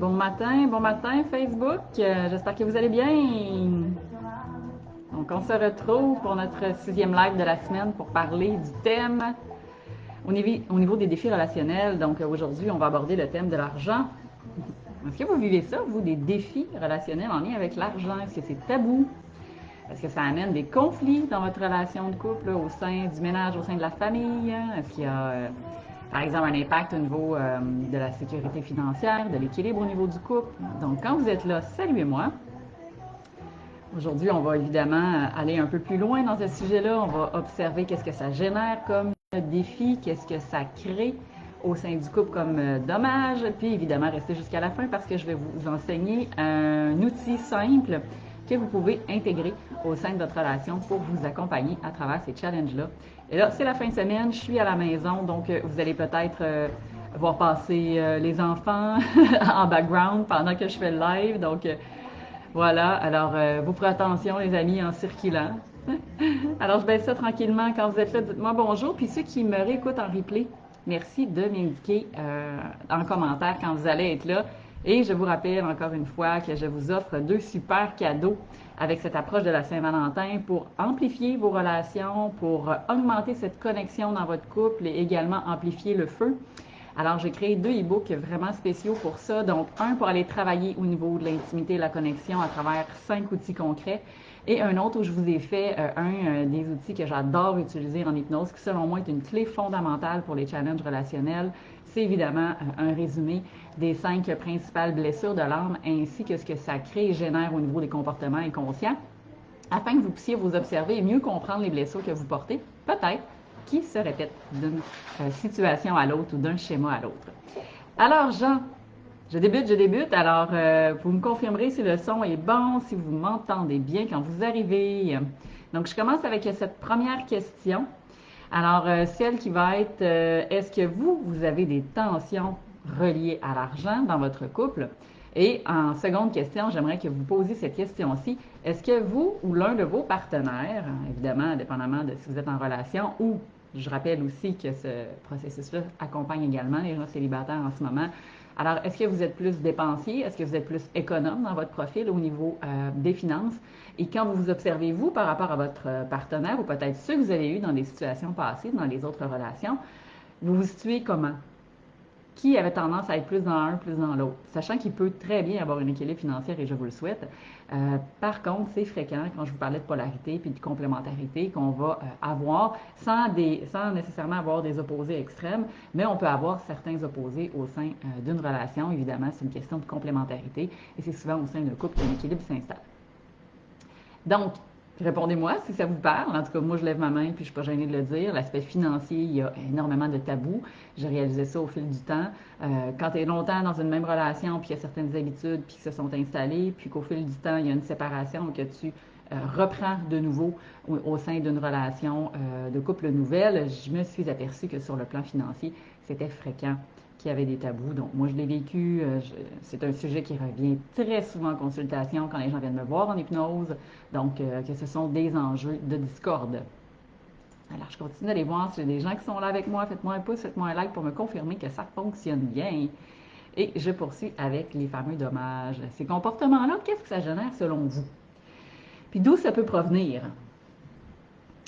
bon matin Facebook. J'espère que vous allez bien. Donc, on se retrouve pour notre 6e live de la semaine pour parler du thème au niveau des défis relationnels. Donc, aujourd'hui, on va aborder le thème de l'argent. Est-ce que vous vivez ça, vous, des défis relationnels en lien avec l'argent? Est-ce que c'est tabou? Est-ce que ça amène des conflits dans votre relation de couple, au sein du ménage, au sein de la famille? Est-ce qu'il y a, par exemple, un impact au niveau de la sécurité financière, de l'équilibre au niveau du couple? Donc, quand vous êtes là, saluez-moi. Aujourd'hui, on va évidemment aller un peu plus loin dans ce sujet-là. On va observer qu'est-ce que ça génère comme défi, qu'est-ce que ça crée au sein du couple comme dommage, puis évidemment rester jusqu'à la fin parce que je vais vous enseigner un outil simple que vous pouvez intégrer au sein de votre relation pour vous accompagner à travers ces challenges-là. Et là, c'est la fin de semaine, je suis à la maison, donc vous allez peut-être voir passer les enfants en background pendant que je fais le live, donc voilà, alors vous ferez attention les amis en circulant. Alors je baisse ça tranquillement. Quand vous êtes là, dites-moi bonjour. Puis ceux qui me réécoutent en replay, merci de m'indiquer en commentaire quand vous allez être là. Et je vous rappelle encore une fois que je vous offre 2 super cadeaux avec cette approche de la Saint-Valentin pour amplifier vos relations, pour augmenter cette connexion dans votre couple et également amplifier le feu. Alors, j'ai créé 2 e-books vraiment spéciaux pour ça. Donc, un pour aller travailler au niveau de l'intimité et la connexion à travers 5 outils concrets. Et un autre où je vous ai fait un des outils que j'adore utiliser en hypnose, qui selon moi est une clé fondamentale pour les challenges relationnels. C'est évidemment un résumé des 5 principales blessures de l'âme, ainsi que ce que ça crée et génère au niveau des comportements inconscients, afin que vous puissiez vous observer et mieux comprendre les blessures que vous portez, peut-être, qui se répètent d'une situation à l'autre ou d'un schéma à l'autre. Alors, Jean, je débute. Alors, vous me confirmerez si le son est bon, si vous m'entendez bien quand vous arrivez. Donc, je commence avec cette première question. Alors, celle qui va être, est-ce que vous avez des tensions reliées à l'argent dans votre couple? Et en seconde question, j'aimerais que vous posiez cette question-ci. Est-ce que vous ou l'un de vos partenaires, évidemment, dépendamment de si vous êtes en relation ou je rappelle aussi que ce processus-là accompagne également les gens célibataires en ce moment. Alors, est-ce que vous êtes plus dépensier? Est-ce que vous êtes plus économe dans votre profil au niveau des finances? Et quand vous vous observez, vous, par rapport à votre partenaire ou peut-être ceux que vous avez eus dans des situations passées, dans les autres relations, vous vous situez comment? Qui avait tendance à être plus dans un, plus dans l'autre, sachant qu'il peut très bien avoir un équilibre financier et je vous le souhaite. Par contre, c'est fréquent, quand je vous parlais de polarité puis de complémentarité, qu'on va avoir sans nécessairement avoir des opposés extrêmes, mais on peut avoir certains opposés au sein d'une relation. Évidemment, c'est une question de complémentarité et c'est souvent au sein d'un couple qu'un équilibre s'installe. Donc, répondez-moi si ça vous parle. En tout cas, moi, je lève ma main puis je suis pas gênée de le dire. L'aspect financier, il y a énormément de tabous. J'ai réalisé ça au fil du temps. Quand tu es longtemps dans une même relation puis il y a certaines habitudes puis qui se sont installées, puis qu'au fil du temps, il y a une séparation que tu reprends de nouveau au sein d'une relation de couple nouvelle, je me suis aperçue que sur le plan financier, c'était fréquent qu'il y avait des tabous. Donc, moi, je l'ai vécu. C'est un sujet qui revient très souvent en consultation quand les gens viennent me voir en hypnose. Donc, que ce sont des enjeux de discorde. Alors, je continue d'aller voir si j'ai des gens qui sont là avec moi. Faites-moi un pouce, faites-moi un like pour me confirmer que ça fonctionne bien. Et je poursuis avec les fameux dommages. Ces comportements-là, qu'est-ce que ça génère selon vous? Puis d'où ça peut provenir?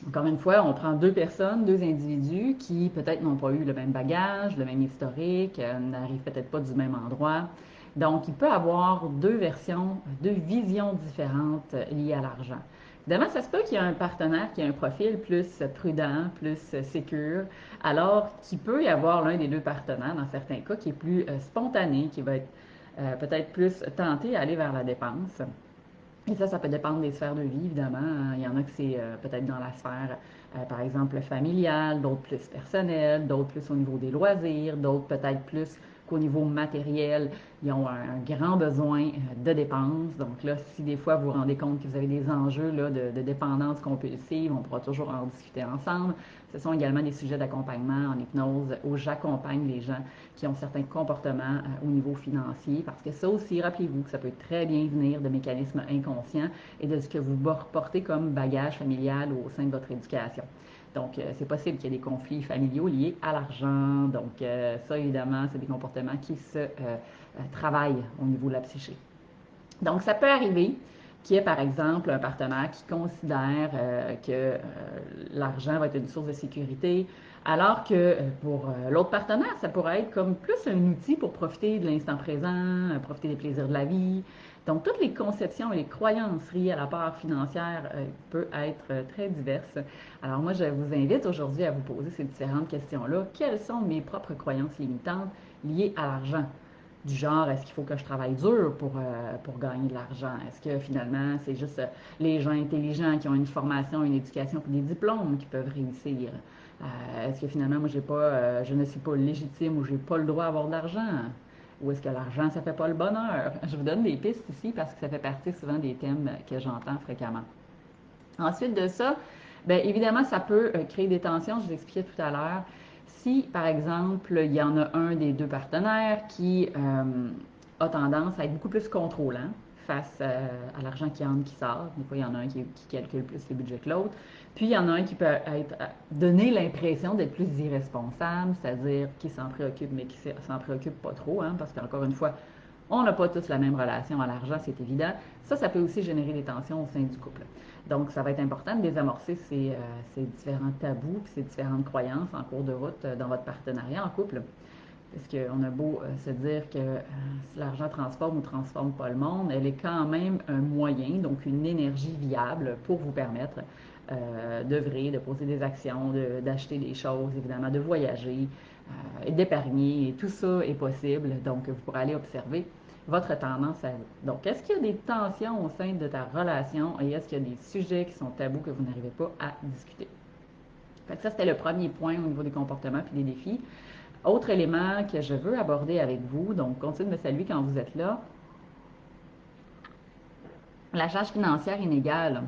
Encore une fois, on prend 2 personnes, 2 individus qui peut-être n'ont pas eu le même bagage, le même historique, n'arrivent peut-être pas du même endroit. Donc, il peut y avoir 2 versions, 2 visions différentes liées à l'argent. Évidemment, ça se peut qu'il y ait un partenaire qui a un profil plus prudent, plus sécure, alors qu'il peut y avoir l'un des 2 partenaires, dans certains cas, qui est plus spontané, qui va être peut-être plus tenté à aller vers la dépense. Et ça peut dépendre des sphères de vie, évidemment. Il y en a que c'est peut-être dans la sphère, par exemple, familiale, d'autres plus personnelle, d'autres plus au niveau des loisirs, d'autres peut-être plus qu'au niveau matériel. Ils ont un grand besoin de dépenses. Donc là, si des fois vous vous rendez compte que vous avez des enjeux là, de dépendance compulsive, on pourra toujours en discuter ensemble. Ce sont également des sujets d'accompagnement en hypnose où j'accompagne les gens qui ont certains comportements au niveau financier, parce que ça aussi, rappelez-vous que ça peut très bien venir de mécanismes inconscients et de ce que vous portez comme bagage familial au sein de votre éducation. Donc, c'est possible qu'il y ait des conflits familiaux liés à l'argent. Donc, ça, évidemment, c'est des comportements qui se travaillent au niveau de la psyché. Donc, ça peut arriver qu'il y ait, par exemple, un partenaire qui considère que l'argent va être une source de sécurité, alors que pour l'autre partenaire, ça pourrait être comme plus un outil pour profiter de l'instant présent, profiter des plaisirs de la vie. Donc, toutes les conceptions et les croyances liées à la part financière peuvent être très diverses. Alors, moi, je vous invite aujourd'hui à vous poser ces différentes questions-là. Quelles sont mes propres croyances limitantes liées à l'argent? Du genre, est-ce qu'il faut que je travaille dur pour gagner de l'argent? Est-ce que finalement, c'est juste les gens intelligents qui ont une formation, une éducation et des diplômes qui peuvent réussir? Est-ce que finalement, moi, je ne suis pas légitime ou j'ai pas le droit d'avoir de l'argent? Ou est-ce que l'argent, ça fait pas le bonheur? Je vous donne des pistes ici parce que ça fait partie souvent des thèmes que j'entends fréquemment. Ensuite de ça, bien évidemment, ça peut créer des tensions, je vous expliquais tout à l'heure. Si, par exemple, il y en a un des deux partenaires qui a tendance à être beaucoup plus contrôlant face à l'argent qui entre, qui sort. Des fois, il y en a un qui calcule plus le budget que l'autre. Puis, il y en a un qui peut donner l'impression d'être plus irresponsable, c'est-à-dire qui s'en préoccupe, mais qui s'en préoccupe pas trop, hein, parce qu'encore une fois, on n'a pas tous la même relation à l'argent, c'est évident. Ça peut aussi générer des tensions au sein du couple. Donc, ça va être important de désamorcer ces différents tabous et ces différentes croyances en cours de route dans votre partenariat en couple. Parce qu'on a beau se dire que si l'argent transforme ou transforme pas le monde, elle est quand même un moyen, donc une énergie viable pour vous permettre d'œuvrer, de poser des actions, d'acheter des choses, évidemment, de voyager, d'épargner. Tout ça est possible. Donc, vous pourrez aller observer votre tendance à vous. Donc, est-ce qu'il y a des tensions au sein de ta relation et est-ce qu'il y a des sujets qui sont tabous que vous n'arrivez pas à discuter? Fait que ça, c'était le premier point au niveau des comportements puis des défis. Autre élément que je veux aborder avec vous, donc continuez de me saluer quand vous êtes là. La charge financière inégale.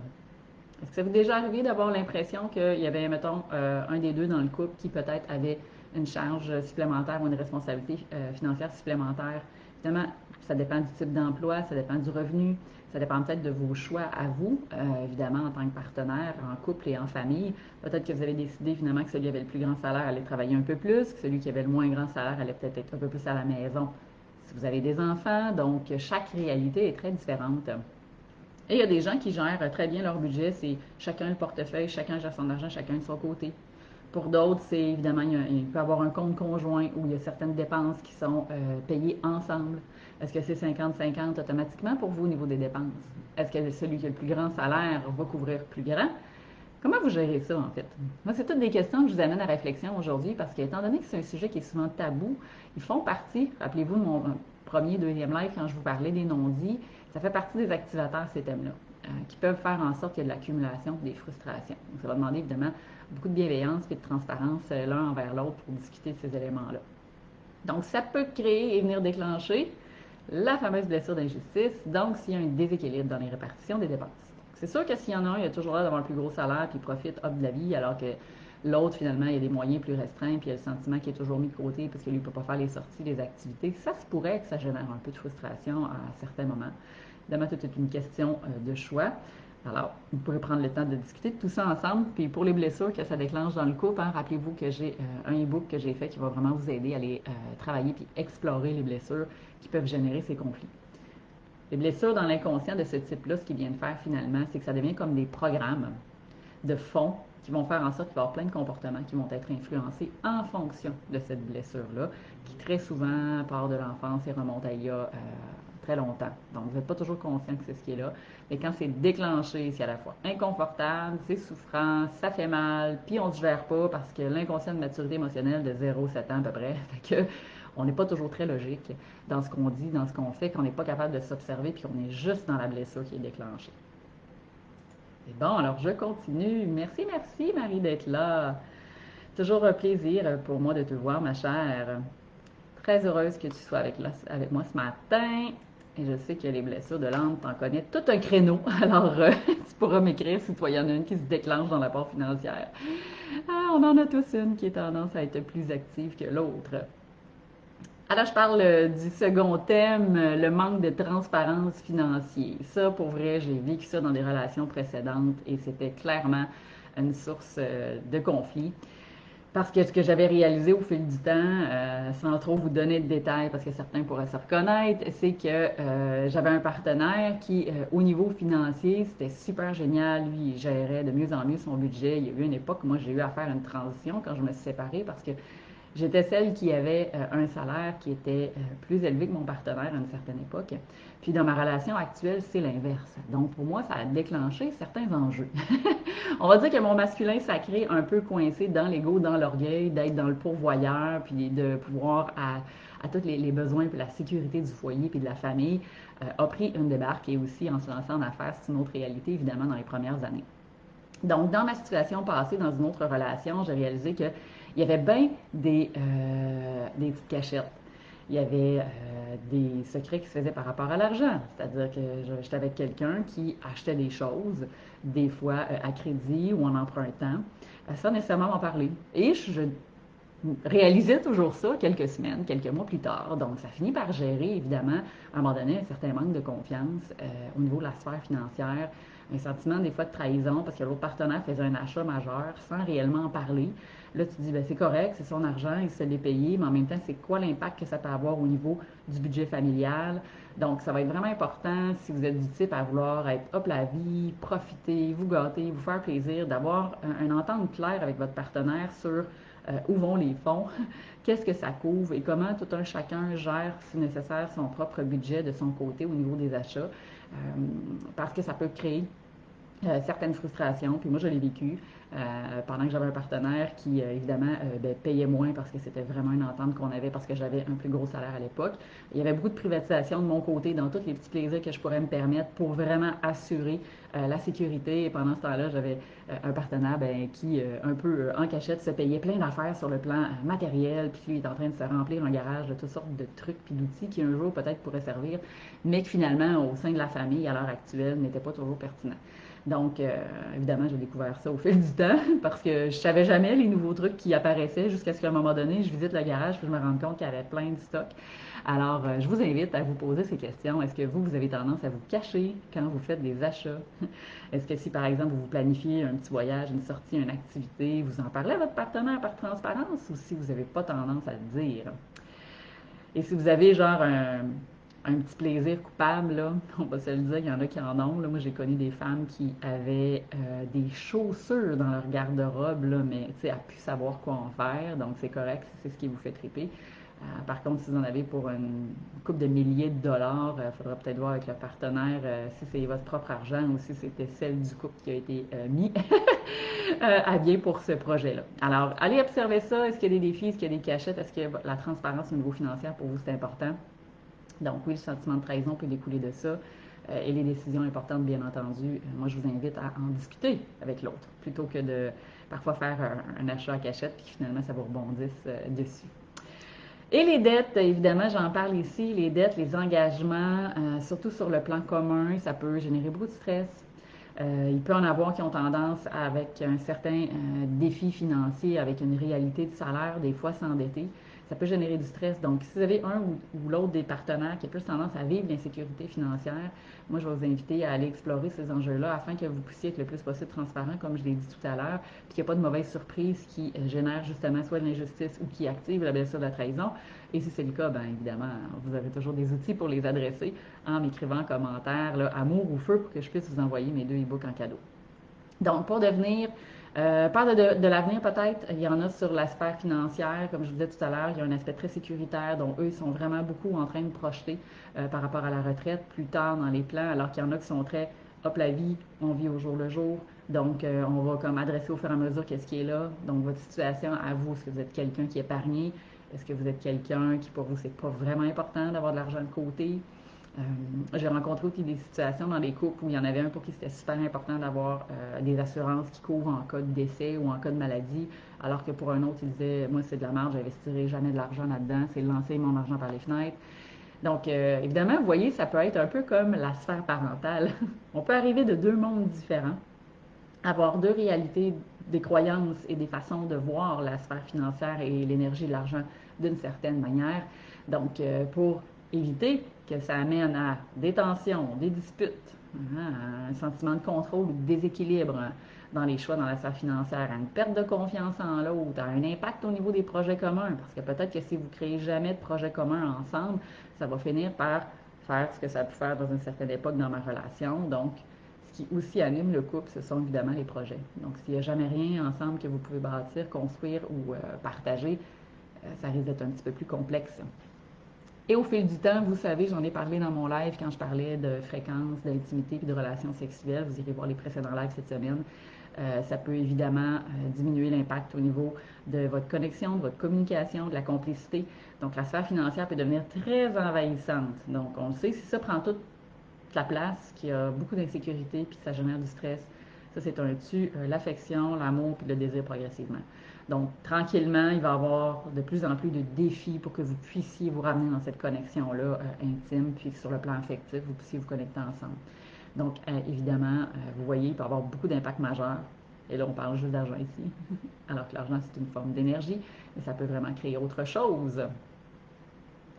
Est-ce que ça vous est déjà arrivé d'avoir l'impression qu'il y avait, mettons, un des deux dans le couple qui peut-être avait une charge supplémentaire ou une responsabilité financière supplémentaire? Évidemment, ça dépend du type d'emploi, ça dépend du revenu, ça dépend peut-être de vos choix à vous, évidemment, en tant que partenaire, en couple et en famille. Peut-être que vous avez décidé finalement que celui qui avait le plus grand salaire allait travailler un peu plus, que celui qui avait le moins grand salaire allait peut-être être un peu plus à la maison si vous avez des enfants. Donc, chaque réalité est très différente. Et il y a des gens qui gèrent très bien leur budget, c'est chacun le portefeuille, chacun gère son argent, chacun de son côté. Pour d'autres, c'est évidemment, il peut y avoir un compte conjoint où il y a certaines dépenses qui sont payées ensemble. Est-ce que c'est 50-50 automatiquement pour vous au niveau des dépenses? Est-ce que celui qui a le plus grand salaire va couvrir plus grand? Comment vous gérez ça, en fait? Moi, c'est toutes des questions que je vous amène à réflexion aujourd'hui parce qu'étant donné que c'est un sujet qui est souvent tabou, ils font partie, rappelez-vous de mon premier, deuxième live quand je vous parlais des non-dits, ça fait partie des activateurs, ces thèmes-là, qui peuvent faire en sorte qu'il y ait de l'accumulation, des frustrations. Donc, ça va demander évidemment beaucoup de bienveillance et de transparence l'un envers l'autre pour discuter de ces éléments-là. Donc, ça peut créer et venir déclencher la fameuse blessure d'injustice, donc s'il y a un déséquilibre dans les répartitions des dépenses. C'est sûr que s'il y en a un, il a toujours l'air d'avoir un plus gros salaire puis il profite hop de la vie, alors que l'autre, finalement, il a des moyens plus restreints puis il a le sentiment qu'il est toujours mis de côté parce que lui ne peut pas faire les sorties, les activités. Ça se pourrait que ça génère un peu de frustration à certains moments. Évidemment, tout est une question de choix. Alors, vous pourrez prendre le temps de discuter de tout ça ensemble. Puis pour les blessures que ça déclenche dans le couple, hein, rappelez-vous que j'ai un e-book que j'ai fait qui va vraiment vous aider à aller travailler puis explorer les blessures qui peuvent générer ces conflits. Les blessures dans l'inconscient de ce type-là, ce qu'ils viennent faire finalement, c'est que ça devient comme des programmes de fond qui vont faire en sorte qu'il va y avoir plein de comportements qui vont être influencés en fonction de cette blessure-là, qui très souvent part de l'enfance et remonte à il y a très longtemps. Donc, vous n'êtes pas toujours conscient que c'est ce qui est là. Mais quand c'est déclenché, c'est à la fois inconfortable, c'est souffrant, ça fait mal, puis on ne se gère pas parce que l'inconscient de maturité émotionnelle de 0-7 ans à peu près, fait que on n'est pas toujours très logique dans ce qu'on dit, dans ce qu'on fait, qu'on n'est pas capable de s'observer, puis qu'on est juste dans la blessure qui est déclenchée. Et bon, alors je continue. Merci, merci Marie d'être là. Toujours un plaisir pour moi de te voir, ma chère. Très heureuse que tu sois avec moi ce matin. Et je sais que les blessures de l'âme, t'en connais tout un créneau. Alors, tu pourras m'écrire si toi, il y en a une qui se déclenche dans la part financière. Ah, on en a tous une qui a tendance à être plus active que l'autre. Alors, je parle du second thème, le manque de transparence financière. Ça, pour vrai, j'ai vécu ça dans des relations précédentes et c'était clairement une source de conflit. Parce que ce que j'avais réalisé au fil du temps, sans trop vous donner de détails, parce que certains pourraient se reconnaître, c'est que j'avais un partenaire qui, au niveau financier, c'était super génial. Lui, il gérait de mieux en mieux son budget. Il y a eu une époque où moi, j'ai eu à faire une transition quand je me suis séparée parce que j'étais celle qui avait un salaire qui était plus élevé que mon partenaire à une certaine époque. Puis dans ma relation actuelle, c'est l'inverse. Donc pour moi, ça a déclenché certains enjeux. On va dire que mon masculin sacré, un peu coincé dans l'ego, dans l'orgueil, d'être dans le pourvoyeur, puis de pouvoir à tous les besoins, puis la sécurité du foyer, puis de la famille, a pris une débarque et aussi en se lançant en affaires, c'est une autre réalité évidemment dans les premières années. Donc, dans ma situation passée, dans une autre relation, j'ai réalisé qu'il y avait bien des petites cachettes. Il y avait des secrets qui se faisaient par rapport à l'argent. C'est-à-dire que j'étais avec quelqu'un qui achetait des choses, des fois à crédit ou en empruntant, sans nécessairement m'en parler. Et je réalisais toujours ça quelques semaines, quelques mois plus tard. Donc, ça finit par gérer, évidemment, à un moment donné, un certain manque de confiance au niveau de la sphère financière, un sentiment des fois de trahison parce que l'autre partenaire faisait un achat majeur sans réellement en parler. Là, tu te dis, ben, c'est correct, c'est son argent, il se l'est payé, mais en même temps, c'est quoi l'impact que ça peut avoir au niveau du budget familial? Donc, ça va être vraiment important si vous êtes du type à vouloir être hop la vie, profiter, vous gâter, vous faire plaisir, d'avoir une entente claire avec votre partenaire sur où vont les fonds, qu'est-ce que ça couvre et comment tout un chacun gère, si nécessaire, son propre budget de son côté au niveau des achats, parce que ça peut créer certaines frustrations. Puis moi, je l'ai vécu pendant que j'avais un partenaire qui, évidemment, ben, payait moins parce que c'était vraiment une entente qu'on avait parce que j'avais un plus gros salaire à l'époque. Il y avait beaucoup de privatisation de mon côté dans tous les petits plaisirs que je pourrais me permettre pour vraiment assurer la sécurité. Et pendant ce temps-là, j'avais un partenaire ben, qui, un peu en cachette, se payait plein d'affaires sur le plan matériel. Puis lui, il est en train de se remplir un garage de toutes sortes de trucs puis d'outils qui un jour peut-être pourraient servir, mais qui finalement, au sein de la famille, à l'heure actuelle, n'étaient pas toujours pertinents. Donc, évidemment, j'ai découvert ça au fil du temps parce que je savais jamais les nouveaux trucs qui apparaissaient jusqu'à ce qu'à un moment donné, je visite le garage et je me rende compte qu'il y avait plein de stocks. Alors, je vous invite à vous poser ces questions. Est-ce que vous avez tendance à vous cacher quand vous faites des achats? Est-ce que si, par exemple, vous planifiez un petit voyage, une sortie, une activité, vous en parlez à votre partenaire par transparence ou si vous n'avez pas tendance à le dire? Et si vous avez genre un petit plaisir coupable, là, on va se le dire, il y en a qui en ont. Là. Moi, j'ai connu des femmes qui avaient des chaussures dans leur garde-robe, là, mais à pu savoir quoi en faire. Donc, c'est correct si c'est ce qui vous fait triper. Par contre, si vous en avez pour une couple de milliers de dollars, il faudra peut-être voir avec le partenaire si c'est votre propre argent ou si c'était celle du couple qui a été mis à bien pour ce projet-là. Alors, allez observer ça. Est-ce qu'il y a des défis? Est-ce qu'il y a des cachettes? Est-ce que la transparence au niveau financier pour vous, c'est important? Donc oui, le sentiment de trahison peut découler de ça. Et les décisions importantes, bien entendu, moi je vous invite à en discuter avec l'autre, plutôt que de parfois faire un achat à cachette, puis finalement ça vous rebondisse dessus. Et les dettes, évidemment, j'en parle ici, les dettes, les engagements, surtout sur le plan commun, ça peut générer beaucoup de stress. Il peut en avoir qui ont tendance, avec un certain défi financier, avec une réalité de salaire, des fois s'endetter. Ça peut générer du stress. Donc, si vous avez un ou l'autre des partenaires qui a plus tendance à vivre l'insécurité financière, moi, je vais vous inviter à aller explorer ces enjeux-là afin que vous puissiez être le plus possible transparent, comme je l'ai dit tout à l'heure, puis qu'il n'y a pas de mauvaise surprise qui génère justement soit de l'injustice ou qui active la blessure de la trahison. Et si c'est le cas, bien évidemment, vous avez toujours des outils pour les adresser en m'écrivant en commentaire, là, amour ou feu, pour que je puisse vous envoyer mes 2 e-books en cadeau. Donc, pour devenir, parle de l'avenir peut-être, il y en a sur la sphère financière, comme je vous disais tout à l'heure, il y a un aspect très sécuritaire, dont eux, ils sont vraiment beaucoup en train de projeter par rapport à la retraite plus tard dans les plans, alors qu'il y en a qui sont très, hop, la vie, on vit au jour le jour, donc on va comme adresser au fur et à mesure qu'est-ce qui est là, donc votre situation à vous, est-ce que vous êtes quelqu'un qui est épargné, est-ce que vous êtes quelqu'un qui pour vous c'est pas vraiment important d'avoir de l'argent de côté? J'ai rencontré aussi des situations dans les couples où il y en avait un pour qui c'était super important d'avoir des assurances qui couvrent en cas de décès ou en cas de maladie, alors que pour un autre, il disait, moi c'est de la merde, j'investirai jamais de l'argent là-dedans, c'est lancer mon argent par les fenêtres. Donc, évidemment, vous voyez, ça peut être un peu comme la sphère parentale. On peut arriver de 2 mondes différents, avoir 2 réalités, des croyances et des façons de voir la sphère financière et l'énergie de l'argent d'une certaine manière. Donc, pour éviter que ça amène à des tensions, des disputes, un sentiment de contrôle ou de déséquilibre dans les choix dans la sphère financière, à une perte de confiance en l'autre, à un impact au niveau des projets communs, parce que peut-être que si vous ne créez jamais de projet commun ensemble, ça va finir par faire ce que ça a pu faire dans une certaine époque dans ma relation. Donc, ce qui aussi anime le couple, ce sont évidemment les projets. Donc, s'il n'y a jamais rien ensemble que vous pouvez bâtir, construire ou partager, ça risque d'être un petit peu plus complexe. Et au fil du temps, vous savez, j'en ai parlé dans mon live quand je parlais de fréquence, d'intimité et de relations sexuelles. Vous irez voir les précédents lives cette semaine. Ça peut évidemment diminuer l'impact au niveau de votre connexion, de votre communication, de la complicité. Donc, la sphère financière peut devenir très envahissante. Donc, on le sait, si ça prend toute la place, qu'il y a beaucoup d'insécurité puis que ça génère du stress, ça, c'est un tue l'affection, l'amour puis le désir progressivement. Donc, tranquillement, il va y avoir de plus en plus de défis pour que vous puissiez vous ramener dans cette connexion-là intime, puis sur le plan affectif, vous puissiez vous connecter ensemble. Donc, évidemment, vous voyez, il peut y avoir beaucoup d'impacts majeurs. Et là, on parle juste d'argent ici, alors que l'argent, c'est une forme d'énergie, mais ça peut vraiment créer autre chose.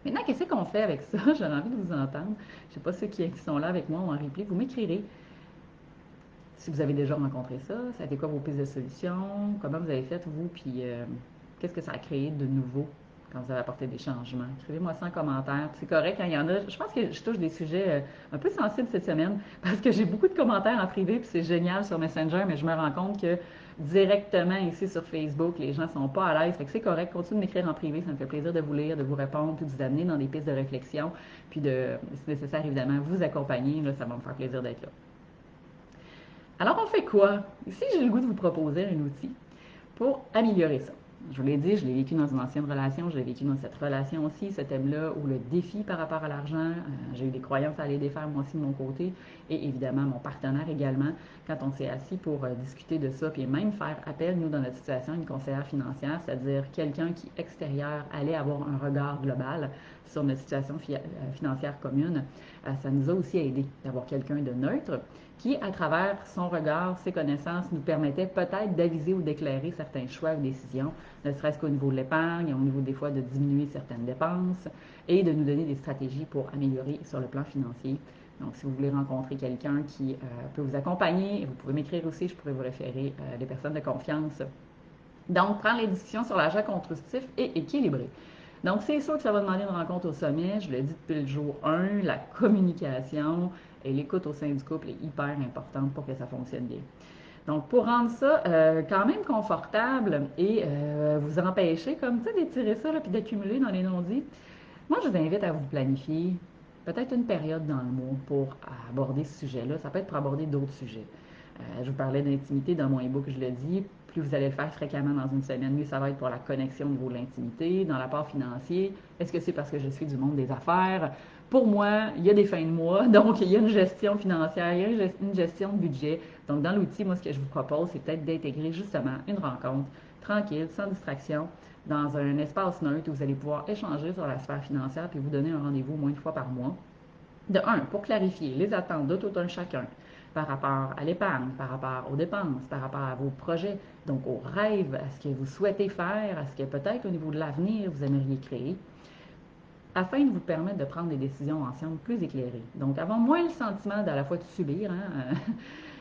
Maintenant, qu'est-ce qu'on fait avec ça? J'aurais envie de vous entendre. Je ne sais pas ceux qui sont là avec moi ou en replay, vous m'écrirez si vous avez déjà rencontré ça, ça a été quoi vos pistes de solutions, comment vous avez fait vous, puis qu'est-ce que ça a créé de nouveau quand vous avez apporté des changements. Écrivez-moi ça en commentaire. C'est correct quand il y en a. Je pense que je touche des sujets un peu sensibles cette semaine parce que j'ai beaucoup de commentaires en privé, puis c'est génial sur Messenger, mais je me rends compte que directement ici sur Facebook, les gens sont pas à l'aise. Fait que c'est correct. Continuez de m'écrire en privé. Ça me fait plaisir de vous lire, de vous répondre, puis de vous amener dans des pistes de réflexion, puis de, si nécessaire, évidemment, vous accompagner. Là, ça va me faire plaisir d'être là. Alors, on fait quoi? Ici, j'ai le goût de vous proposer un outil pour améliorer ça. Je vous l'ai dit, je l'ai vécu dans une ancienne relation, je l'ai vécu dans cette relation aussi, ce thème-là, où le défi par rapport à l'argent, j'ai eu des croyances à aller défaire moi aussi de mon côté, et évidemment mon partenaire également, quand on s'est assis pour discuter de ça, puis même faire appel, nous, dans notre situation, à une conseillère financière, c'est-à-dire quelqu'un qui, extérieur, allait avoir un regard global sur notre situation financière commune, ça nous a aussi aidé d'avoir quelqu'un de neutre qui, à travers son regard, ses connaissances, nous permettait peut-être d'aviser ou d'éclairer certains choix ou décisions, ne serait-ce qu'au niveau de l'épargne, au niveau des fois de diminuer certaines dépenses et de nous donner des stratégies pour améliorer sur le plan financier. Donc, si vous voulez rencontrer quelqu'un qui peut vous accompagner, vous pouvez m'écrire aussi, je pourrais vous référer des personnes de confiance. Donc, prendre les discussions sur l'achat constructif et équilibré. Donc, c'est sûr que ça va demander une rencontre au sommet. Je l'ai dit depuis le jour 1, la communication et l'écoute au sein du couple est hyper importante pour que ça fonctionne bien. Donc, pour rendre ça quand même confortable et vous empêcher, comme ça, d'étirer ça puis d'accumuler dans les non-dits, moi, je vous invite à vous planifier peut-être une période dans le mois pour aborder ce sujet-là. Ça peut être pour aborder d'autres sujets. Je vous parlais d'intimité dans mon e-book, je le dis. Plus vous allez le faire fréquemment dans une semaine, mieux ça va être pour la connexion au niveau de l'intimité, dans l'apport financier. Est-ce que c'est parce que je suis du monde des affaires? Pour moi, il y a des fins de mois, donc il y a une gestion financière, il y a une gestion de budget. Donc, dans l'outil, moi, ce que je vous propose, c'est peut-être d'intégrer justement une rencontre tranquille, sans distraction, dans un espace neutre où vous allez pouvoir échanger sur la sphère financière puis vous donner un rendez-vous au moins une fois par mois. De un, pour clarifier les attentes de tout un chacun par rapport à l'épargne, par rapport aux dépenses, par rapport à vos projets, donc aux rêves, à ce que vous souhaitez faire, à ce que peut-être au niveau de l'avenir vous aimeriez créer, afin de vous permettre de prendre des décisions ensemble plus éclairées. Donc, avoir moins le sentiment d'à la fois de subir,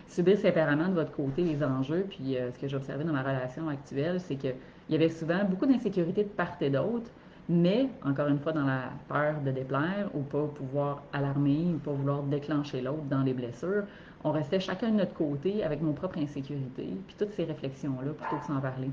subir séparément de votre côté les enjeux, puis ce que j'ai observé dans ma relation actuelle, c'est qu'il y avait souvent beaucoup d'insécurité de part et d'autre, mais, encore une fois, dans la peur de déplaire ou pas pouvoir alarmer ou pas vouloir déclencher l'autre dans les blessures, on restait chacun de notre côté avec nos propres insécurités, puis toutes ces réflexions-là, plutôt que s'en parler.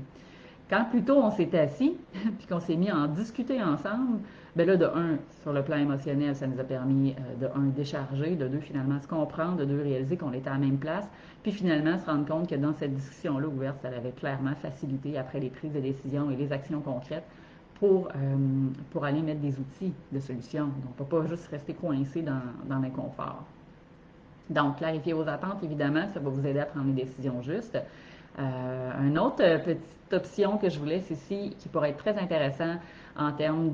Quand plutôt on s'est assis, puis qu'on s'est mis à en discuter ensemble, ben là, de un, sur le plan émotionnel, ça nous a permis de un, décharger, de deux, finalement, se comprendre, de deux, réaliser qu'on était à la même place, puis finalement, se rendre compte que dans cette discussion-là ouverte, ça avait clairement facilité après les prises de décision et les actions concrètes pour aller mettre des outils de solution. Donc, on ne peut pas juste rester coincé dans l'inconfort. Donc, clarifier vos attentes, évidemment, ça va vous aider à prendre des décisions justes. Une autre petite option que je vous laisse ici, qui pourrait être très intéressant en termes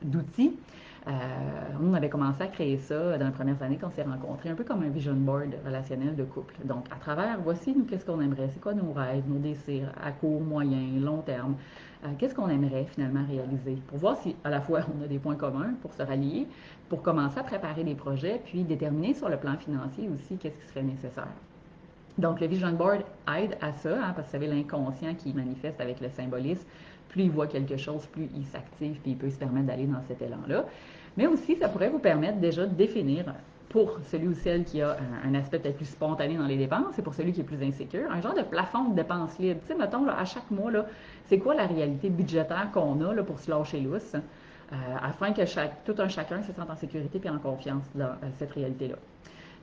d'outils, On avait commencé à créer ça dans les premières années qu'on s'est rencontrés, un peu comme un vision board relationnel de couple. Donc, à travers, voici nous, qu'est-ce qu'on aimerait, c'est quoi nos rêves, nos désirs à court, moyen, long terme, qu'est-ce qu'on aimerait finalement réaliser, pour voir si à la fois on a des points communs pour se rallier, pour commencer à préparer des projets, puis déterminer sur le plan financier aussi qu'est-ce qui serait nécessaire. Donc, le Vision Board aide à ça, hein, parce que vous savez, l'inconscient qui manifeste avec le symbolisme, plus il voit quelque chose, plus il s'active, puis il peut se permettre d'aller dans cet élan-là. Mais aussi, ça pourrait vous permettre déjà de définir, pour celui ou celle qui a un aspect peut-être plus spontané dans les dépenses, et pour celui qui est plus insécure, un genre de plafond de dépenses libres. Tu sais, mettons, là, à chaque mois, là, c'est quoi la réalité budgétaire qu'on a là, pour se lâcher lousse, afin que tout un chacun se sente en sécurité et en confiance dans cette réalité-là.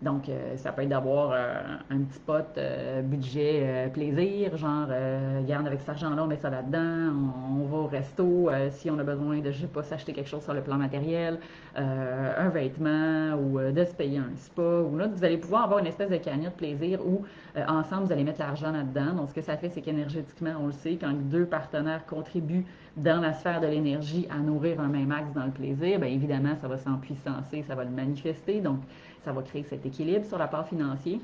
Donc, ça peut être d'avoir un petit pot budget plaisir, genre, regarde, avec cet argent-là, on met ça là-dedans, on va au resto, si on a besoin de, je sais pas, s'acheter quelque chose sur le plan matériel, un vêtement, ou de se payer un spa, ou là, vous allez pouvoir avoir une espèce de cagnotte plaisir où, ensemble, vous allez mettre l'argent là-dedans. Donc, ce que ça fait, c'est qu'énergétiquement, on le sait, quand deux partenaires contribuent dans la sphère de l'énergie à nourrir un même axe dans le plaisir, bien évidemment, ça va s'empuissancer, ça va le manifester. Donc, ça va créer cet équilibre sur la part financière.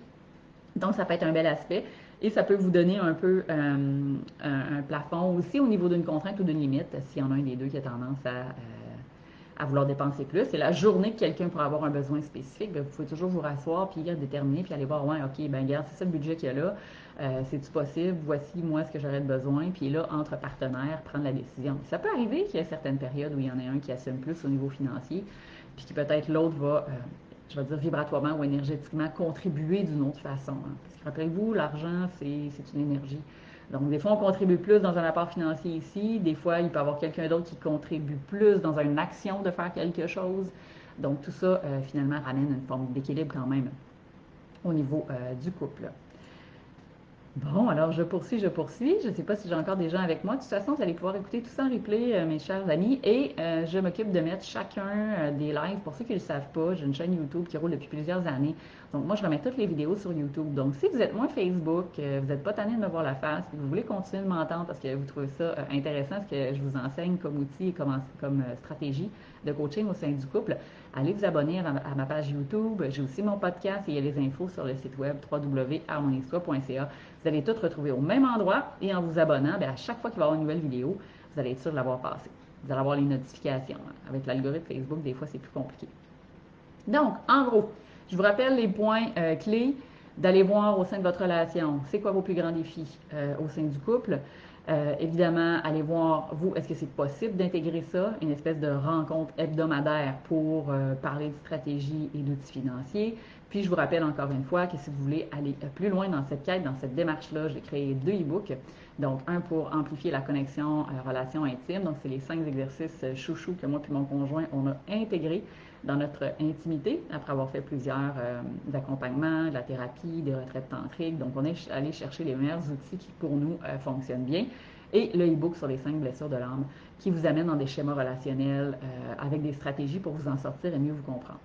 Donc, ça peut être un bel aspect et ça peut vous donner un peu un plafond aussi au niveau d'une contrainte ou d'une limite, s'il y en a un des deux qui a tendance à vouloir dépenser plus. C'est la journée que quelqu'un pourra avoir un besoin spécifique, bien, vous pouvez toujours vous rasseoir puis déterminer puis aller voir, ouais, ok, ben regarde, c'est ça le budget qu'il y a là, c'est-tu possible, voici moi ce que j'aurais de besoin, puis là, entre partenaires, prendre la décision. Ça peut arriver qu'il y ait certaines périodes où il y en a un qui assume plus au niveau financier, puis qui peut-être l'autre va je vais dire vibratoirement ou énergétiquement, contribuer d'une autre façon. Hein. Parce que rappelez-vous, l'argent, c'est une énergie. Donc, des fois, on contribue plus dans un apport financier ici. Des fois, il peut y avoir quelqu'un d'autre qui contribue plus dans une action de faire quelque chose. Donc, tout ça, finalement, ramène une forme d'équilibre quand même au niveau du couple. Bon, alors je poursuis, je poursuis. Je ne sais pas si j'ai encore des gens avec moi. De toute façon, vous allez pouvoir écouter tout ça en replay, mes chers amis. Et je m'occupe de mettre chacun des lives. Pour ceux qui ne le savent pas, j'ai une chaîne YouTube qui roule depuis plusieurs années. Donc moi, je remets toutes les vidéos sur YouTube. Donc si vous êtes moins Facebook, vous n'êtes pas tanné de me voir la face, puis vous voulez continuer de m'entendre parce que vous trouvez ça intéressant, ce que je vous enseigne comme outil et comme stratégie de coaching au sein du couple, allez vous abonner à ma page YouTube. J'ai aussi mon podcast et il y a les infos sur le site web www.harmoniesoi.ca. Vous allez tout retrouver au même endroit et en vous abonnant, bien, à chaque fois qu'il va y avoir une nouvelle vidéo, vous allez être sûr de l'avoir passé. Vous allez avoir les notifications. Avec l'algorithme Facebook, des fois, c'est plus compliqué. Donc, en gros, je vous rappelle les points clés d'aller voir au sein de votre relation. C'est quoi vos plus grands défis au sein du couple? Évidemment, allez voir, vous, est-ce que c'est possible d'intégrer ça, une espèce de rencontre hebdomadaire pour parler de stratégie et d'outils financiers. Puis, je vous rappelle encore une fois que si vous voulez aller plus loin dans cette quête, dans cette démarche-là, j'ai créé 2 e-books. Donc, un pour amplifier la connexion relation intime. Donc, c'est les 5 exercices chouchou que moi et mon conjoint, on a intégrés dans notre intimité, après avoir fait plusieurs accompagnements, de la thérapie, des retraites tantriques. Donc, on est allé chercher les meilleurs outils qui, pour nous, fonctionnent bien. Et le e-book sur les 5 blessures de l'âme, qui vous amène dans des schémas relationnels avec des stratégies pour vous en sortir et mieux vous comprendre.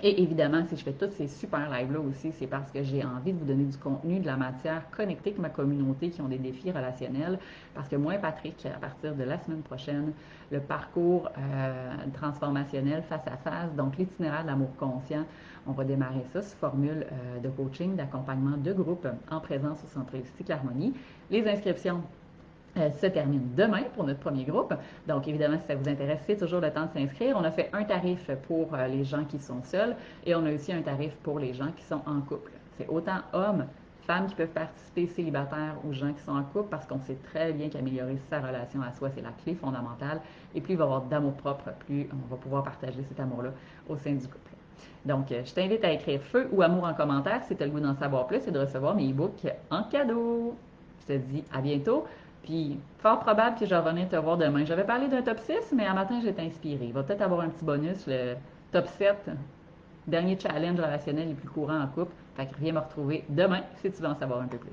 Et évidemment, si je fais tous ces super lives-là aussi, c'est parce que j'ai envie de vous donner du contenu, de la matière connectée avec ma communauté qui ont des défis relationnels. Parce que moi et Patrick, à partir de la semaine prochaine, le parcours transformationnel face à face, donc l'itinéraire de l'amour conscient, on va démarrer ça sous formule de coaching, d'accompagnement de groupe en présence au Centre Holistique Harmonie. Les inscriptions se termine demain pour notre premier groupe. Donc, évidemment, si ça vous intéresse, c'est toujours le temps de s'inscrire. On a fait un tarif pour les gens qui sont seuls et on a aussi un tarif pour les gens qui sont en couple. C'est autant hommes, femmes qui peuvent participer, célibataires ou gens qui sont en couple parce qu'on sait très bien qu'améliorer sa relation à soi, c'est la clé fondamentale. Et plus il va y avoir d'amour propre, plus on va pouvoir partager cet amour-là au sein du couple. Donc, je t'invite à écrire feu ou amour en commentaire si tu as le goût d'en savoir plus et de recevoir mes e-books en cadeau. Je te dis à bientôt. Puis, fort probable que je vais revenir te voir demain. J'avais parlé d'un top 6, mais à matin, j'étais inspirée. Il va peut-être avoir un petit bonus, le top 7, dernier challenge relationnel les plus courants en couple. Fait que viens me retrouver demain si tu veux en savoir un peu plus.